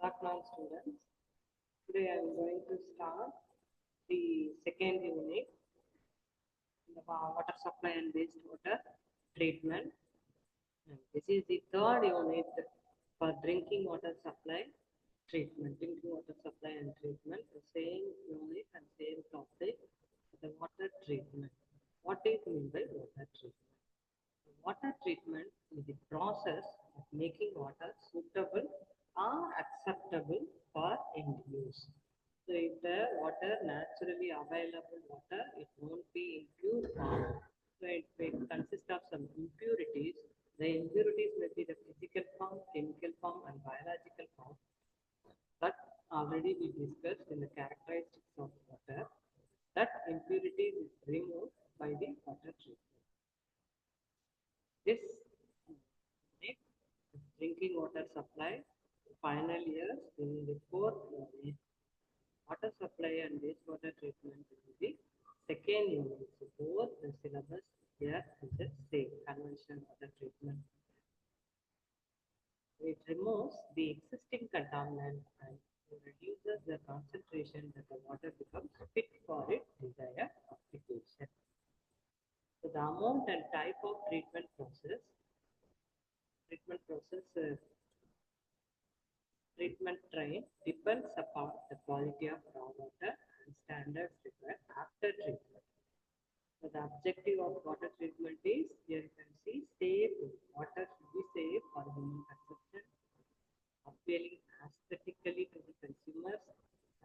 Afternoon, students. Today I am going to start the second unit, the water supply and wastewater treatment. And this is the third unit for drinking water supply treatment. Drinking water supply and treatment, the same unit and same topic, the water treatment. What is meant by water treatment? Water treatment is the process of making water suitable or acceptable for end use. So if the water naturally available water, it won't be in pure form. So it may consist of some impurities. The impurities may be the physical form, chemical form, and biological form. But already we discussed in the characteristics of water that impurities is removed by the water treatment. This unit, drinking water supply, final years in the fourth unit, water supply and wastewater treatment will be second unit. So both the syllabus here is the same, conventional water treatment. It removes the existing contaminant and reduces the concentration that the water becomes fit for its desired application. So the amount and type of treatment process treatment train depends upon the quality of raw water and standards required after treatment. So the objective of water treatment is, here you can see, safe water should be safe for human consumption, appealing aesthetically to the consumers,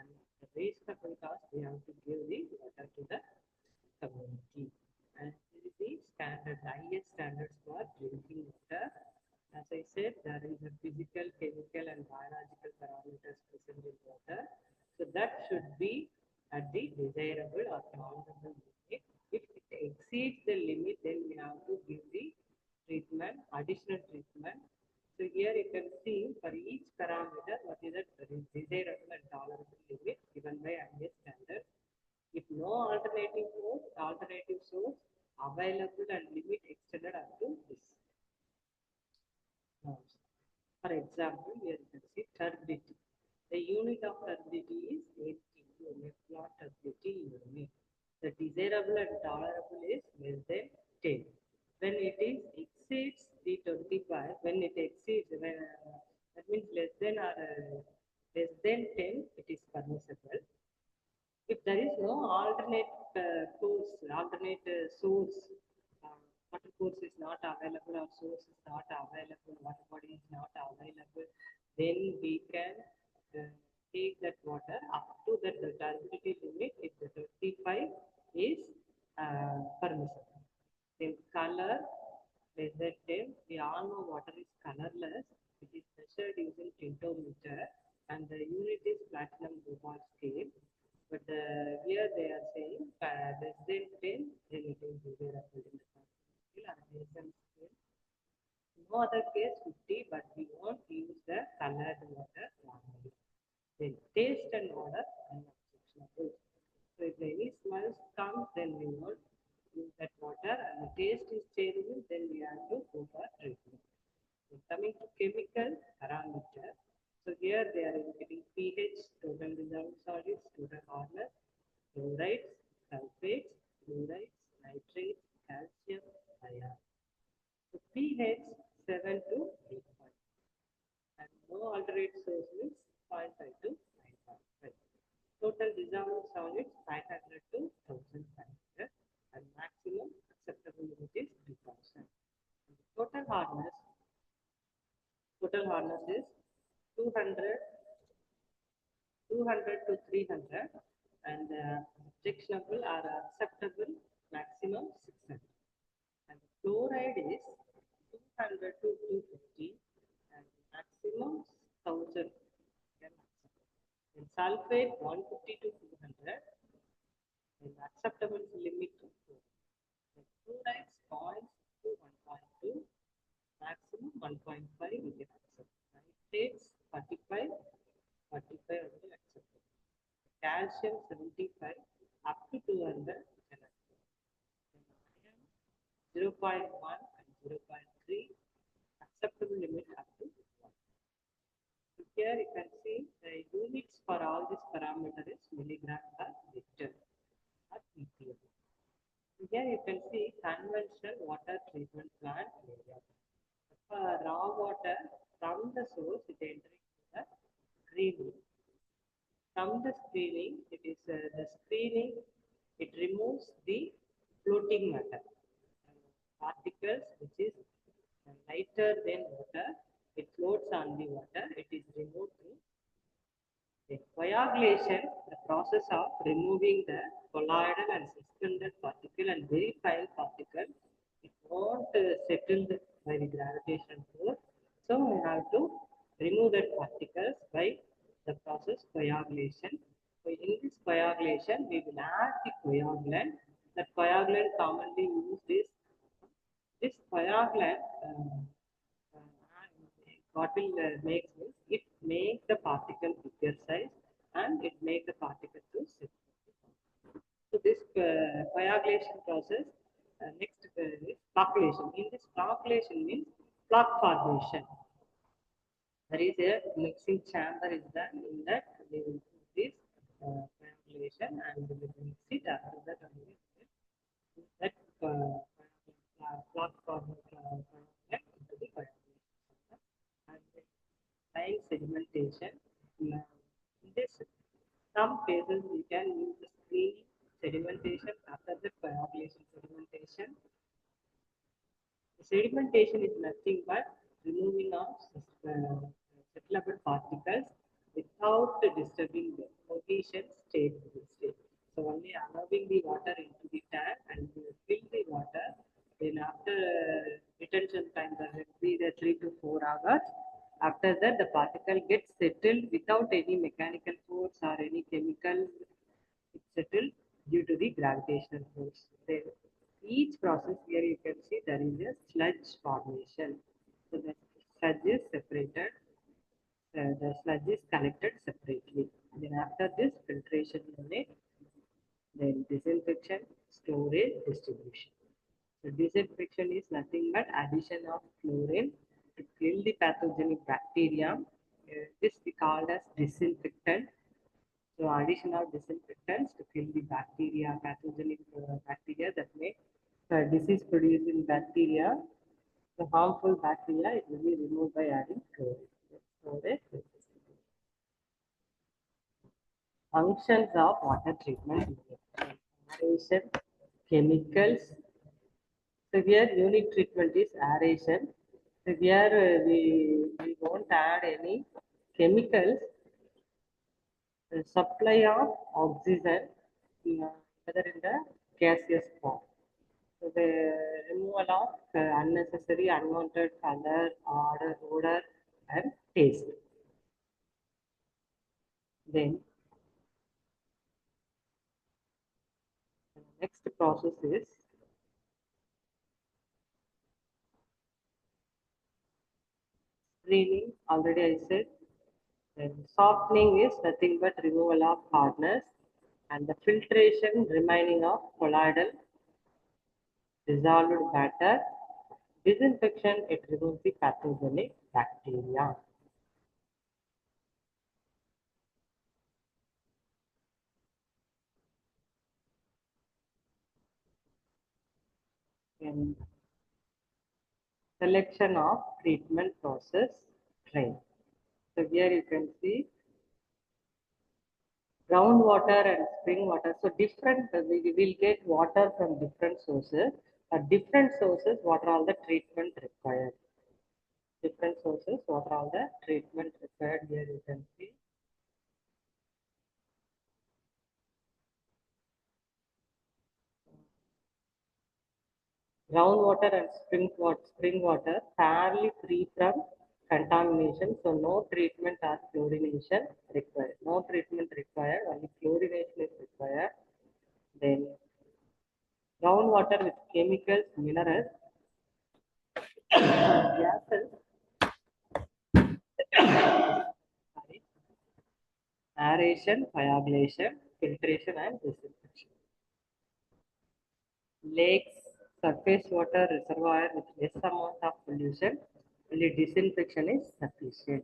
and the reasonable cost we have to give the water to the community. And this is the standard, highest standards for drinking water. As I said, there is a physical, chemical, and biological parameters present in water. So that should be at the desirable or tolerable limit. If it exceeds the limit, then we have to give the treatment, additional treatment. So here you can see for each parameter what is the desirable and tolerable limit given by highest standard. If no alternative source available and limit extended up to this. For example, here you can see turbidity. The unit of turbidity is 80 plot turbidity unit. The desirable and tolerable is less than 10. When it is exceeds the 25, when it exceeds, that means less than 10, it is permissible. If there is no alternate source, water course is not available or source is not available, water body is not available, then we can take that water up to the turbidity limit if the 35 is permissible. Then color less than 10, we all know water is colorless. It is measured using tintometer and the unit is platinum cobalt scale. But here they are saying less than 10, then it is desirable in the scale or less than scale. No other case 50, but we won't use the colored water normally. Then taste and odor unobjectionable. So if any smells come, then we won't use that water, and the taste is changing, then we have to go for treatment. So coming to chemical parameter. So here they are indicating pH, total dissolved solids, total hardness, chlorides, sulfates, fluorides, nitrates, calcium, iron. So pH 7 to 8.5. And no alternate source means 0.5 to 9.5. Total dissolved solids 500 to 1500 and maximum acceptable limit is 2000. Total hardness is 200 to 300 and objectionable or acceptable maximum 600. And fluoride is 200 to 250 and maximum 1000. And sulfate 150 to 200 and acceptable limit to 4. And fluorides points to 1.2, maximum 1.5 we can accept. Nitrates 45 only acceptable. Calcium 75 up to 200 we can accept. And iron 0.1 and 0.3 acceptable limit up to 1. So here you can see the units for all this parameter is milligram per liter or ppm. Here you can see conventional water treatment plant area. Raw water from the source is entering the screening. From the screening, it is the screening. It removes the floating matter particles, which is lighter than water. It floats on the water. It is removed through the coagulation, the process of removing the colloidal and suspended particle and very fine particle. It won't settle by the gravitational force. So we have to remove that particles by the process coagulation. So in this coagulation, we will add the coagulant. The coagulant commonly used is this coagulant. Uh, what will make is it makes the particle bigger size and it makes the particle to sit. So this coagulation process, next is flocculation. In this flocculation means flock formation. There is a mixing chamber is done. In that we will do this coagulation and we will mix it. After that only that flock formation into the coagulation. And line sedimentation. In this, some cases we can use the screening sedimentation after the coagulation sedimentation. The sedimentation is nothing but removing of settlable particles without disturbing the cohesion state. So only allowing the water into the tank and fill the water. Then after retention time, there will be the 3 to 4 hours. After that, the particle gets settled without any mechanical force or any chemical. It's settled due to the gravitational force. Then each process here you can see there is a sludge formation. So the sludge is separated. The sludge is collected separately. Then after this filtration unit, then disinfection, storage, distribution. So disinfection is nothing but addition of chlorine to kill the pathogenic bacteria. This we call as disinfectant. So addition of disinfectants to kill the bacteria, pathogenic bacteria that may disease producing bacteria. The harmful bacteria it will be removed by adding chlorine. Functions of water treatment aeration, chemicals. So here unit treatment is aeration. So here we won't add any chemicals. The supply of oxygen, whether in the gaseous form. So the removal of unnecessary, unwanted color, odor, and taste. Then the next process is screening. Already I said. Then softening is nothing but removal of hardness, and the filtration remaining of colloidal dissolved matter. Disinfection it removes the pathogenic bacteria. And selection of treatment process train. So here you can see groundwater and spring water. So different, we will get water from different sources. Different sources, what are all the treatment required? Different sources, what are all the treatment required? Here you can see. Groundwater and spring water fairly free from contamination, so no treatment or chlorination required. No treatment required, only chlorination is required. Then groundwater with chemicals, minerals, gases, sorry, aeration, coagulation, filtration, and disinfection. Lakes, surface water reservoir with less amount of pollution, only disinfection is sufficient.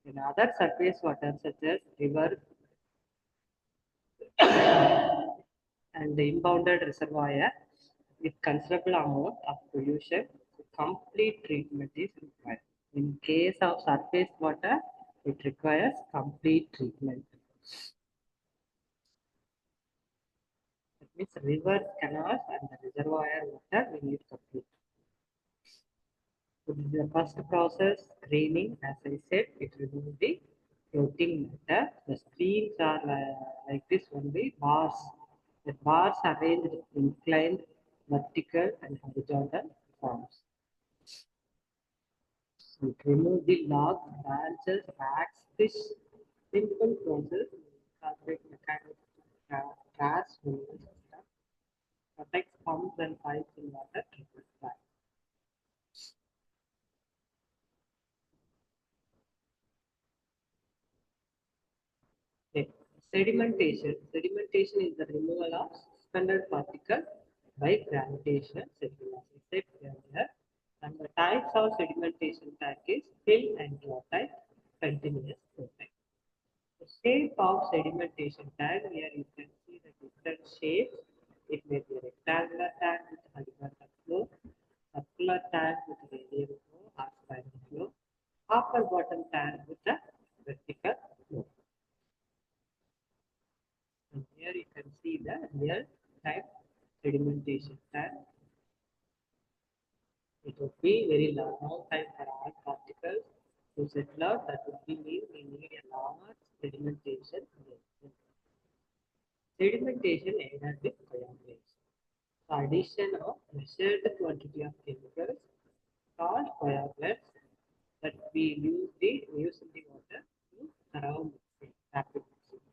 In other surface water such as river and the impounded reservoir with considerable amount of pollution, complete treatment is required. In case of surface water, it requires complete treatment. That means rivers, canals, and the reservoir water we need complete. So this is the first process, screening. As I said, it removes the floating matter. The streams are like this only, bars. The bars arranged inclined, vertical, and horizontal forms. It removes the logs, branches, racks, fish. Simple process, fabric mechanics, trash removal system, protects pumps and pipes in water treatment plant. Okay. Sedimentation. Sedimentation is the removal of suspended particles by gravitation. As I said earlier. And the types of sedimentation tank is fill and draw type, continuous flow type. The shape of sedimentation tank, here you can see the different shapes. It may be a rectangular tank with horizontal flow, circular tank with radial flow or spiral flow, upper bottom tank with a vertical flow. And here you can see the real type sedimentation tank. It would be very long time for all particles to settle out. That would be mean we need a large sedimentation. Sedimentation either with coagulation. So addition of measured quantity of chemicals called coagulants that we use in the water to surround mixing, rapid mixing.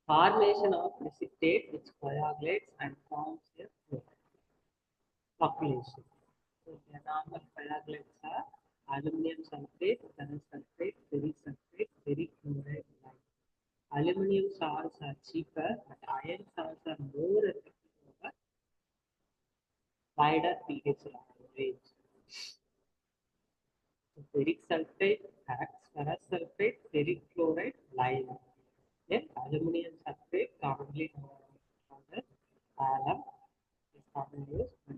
Formation of precipitate which coagulates and forms a fluid. Population. So the normal coagulants are aluminum sulfate, ferrous sulfate, ferric sulfate, ferric chloride, lime. Aluminum salts are cheaper, but iron salts are more effective over wider pH range. So ferric sulfate acts, ferrous sulfate, ferric chloride, lime. Then aluminum sulfate, commonly known as alum, is commonly used. But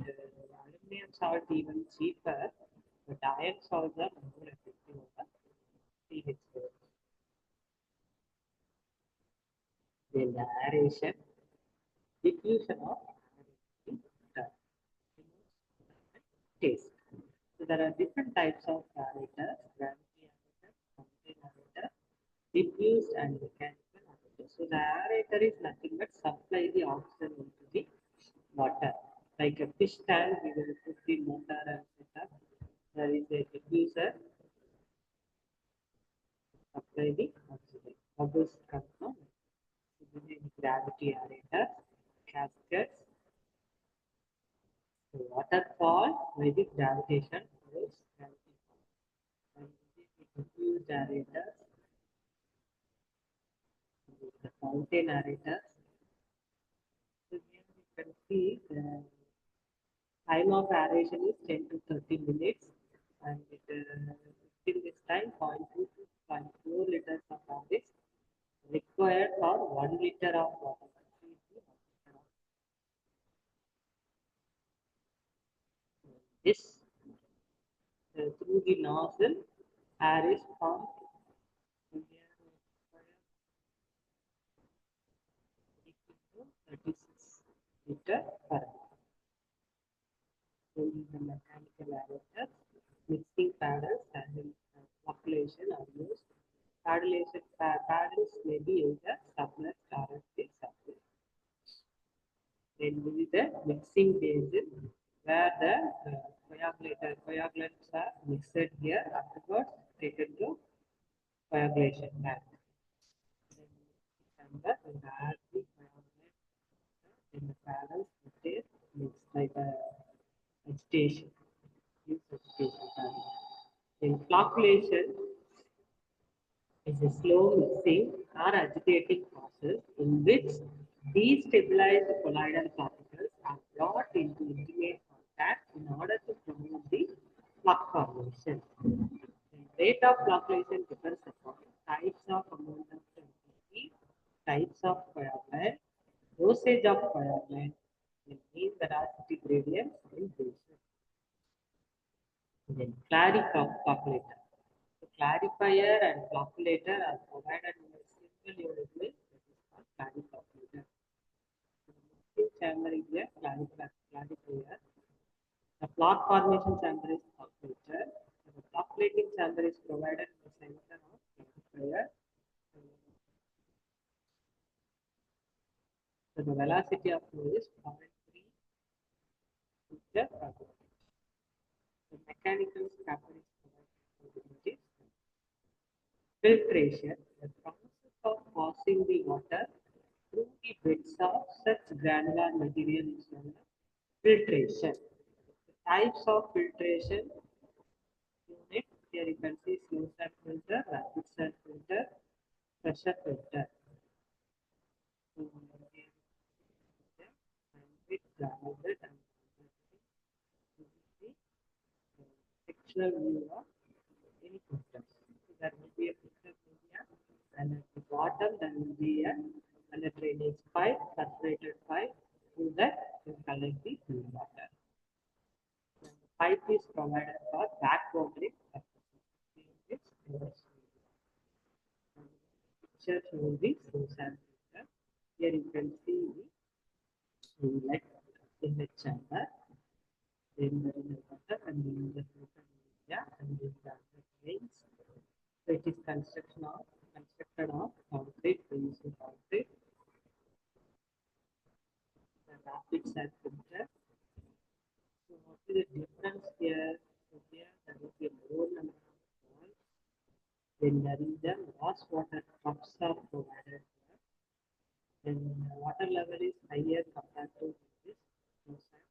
aluminum salt even cheaper, but iron salts are more effective over pH range. Then the aeration, diffusion of air taste. So there are different types of aerators, gravity aerator, fountain aerator, diffused and mechanical aerator. So the aerator is nothing but supply the oxygen into the water. Like a fish tank, we will put the motor and set up. There is a diffuser, supply the oxygen. Bubbles come from gravity aerators, gaskets, so waterfall by the gravitation force gravity. And the diffused aerators, the fountain aerators. So here you can see the time of aeration is 10 to 30 minutes, and in this time 0.2 to 0.4 liters of air is required for 1 liter of water. This through the nozzle, air is pumped. And here we require 36 liter per hour. So the mechanical aerators, mixing paddles and population are used. Paddles may be either submerged or submerged. Then we is the mixing basin where the coagulants are mixed here, afterwards taken to coagulation tank. Then when the add the coagulant in the paddles, it is mixed like a agitation. Use agitation paddle. In flocculation is a slow mixing or agitating process in which destabilized colloidal particles are brought into intimate contact in order to promote the flock formation. Rate of flocculation depends upon types of amount of quantity, types of plant, dosage of plant, and mean velocity gradient in patient. Then calculator. The clarifier and flocculator are provided in a single unit list that is called clarifier. The mixing chamber is a clarifier. The flock formation chamber is flocculator. The flocculating chamber is provided in the center of clarifier. So the velocity of flow is 0.3 meter per second. The mechanical scaffold is provided. Filtration, the process of passing the water through the bits of such granular material is known as filtration. The types of filtration unit, here you can see slow sand filter, rapid sand filter, pressure filter. So, here and with grounded and the sectional view of any filter. So there will be a filter media, and at the bottom there will be a drainage pipe, perforated pipe, through that you collect the water. And the pipe is provided for backwatering purposes. Picture shows the source and filter. Here you can see the inlet in the chamber, then there is the water, and then the filter media, and then the drains. So it is constructed of concrete, using concrete. The rapid sand filter. So what is the difference here? So here there will be a more number of points. Then there is the lost water cups are provided here. Then the water level is higher compared to this process.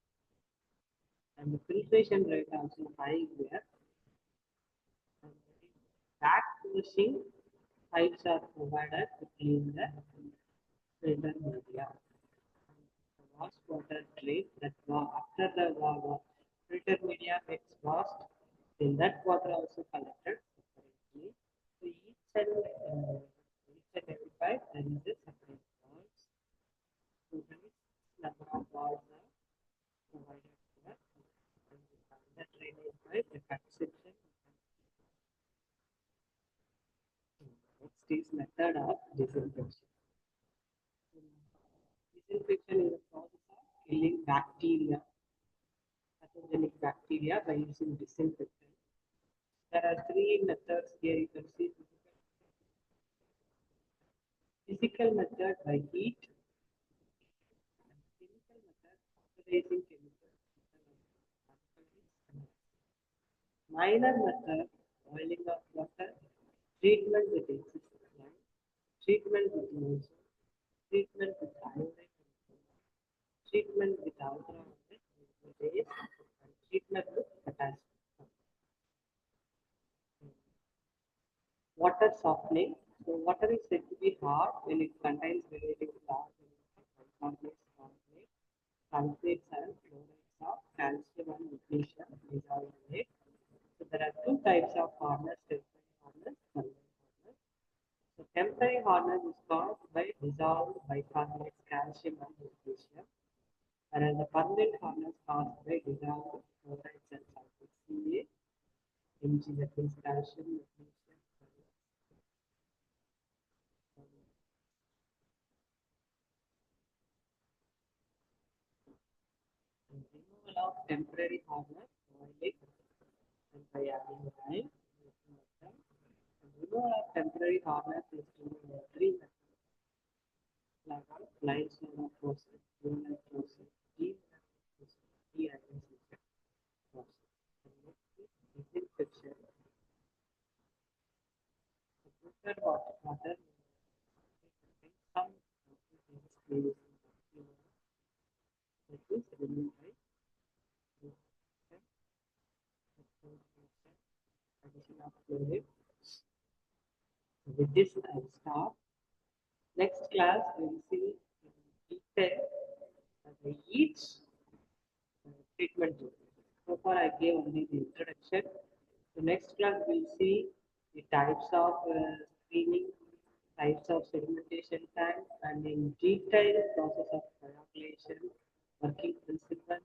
And the filtration rate also high here. And back washing pipes are provided to clean the filter media. The wash water drain that after the filter media gets washed, then that water also collected separately. So each and every pipe there is a separate valves. So there is number of valves are provided here. And the drainage pipe, the cut section. Next is method of disinfection. Disinfection is a process of killing bacteria, pathogenic bacteria by using disinfectant. There are three methods here. You can see physical method by heat, and chemical method oxidizing chemicals. Minor method boiling of water, treatment with existing line, treatment with ozone, treatment with iodine, treatment with ultraviolet rays, and treatment with potassium. Water softening. So water is said to be hard when it contains relatively large amounts of complex sulfates and chlorides of calcium and magnesium dissolved in it. So there are two types of hardness: temporary hardness, permanent hardness. So temporary hardness is caused by dissolved bicarbonates, calcium and magnesium, whereas the permanent hardness caused by dissolved chlorides and sulfates, Ca, Mg, that means calcium, magnesium. Removal of temporary hardness, boiling, and by adding lime. Removal of temporary hardness is done in three methods: limestone process, unit process, de-ionization process. And next is disinfection. The filtered water contains some things that is removed by addition of fluid. With this, I will stop. Next class, we will see in detail each treatment. So far, I gave only the introduction. The next class, we will see the types of screening, types of sedimentation tanks, and in detailed process of coagulation, working principle,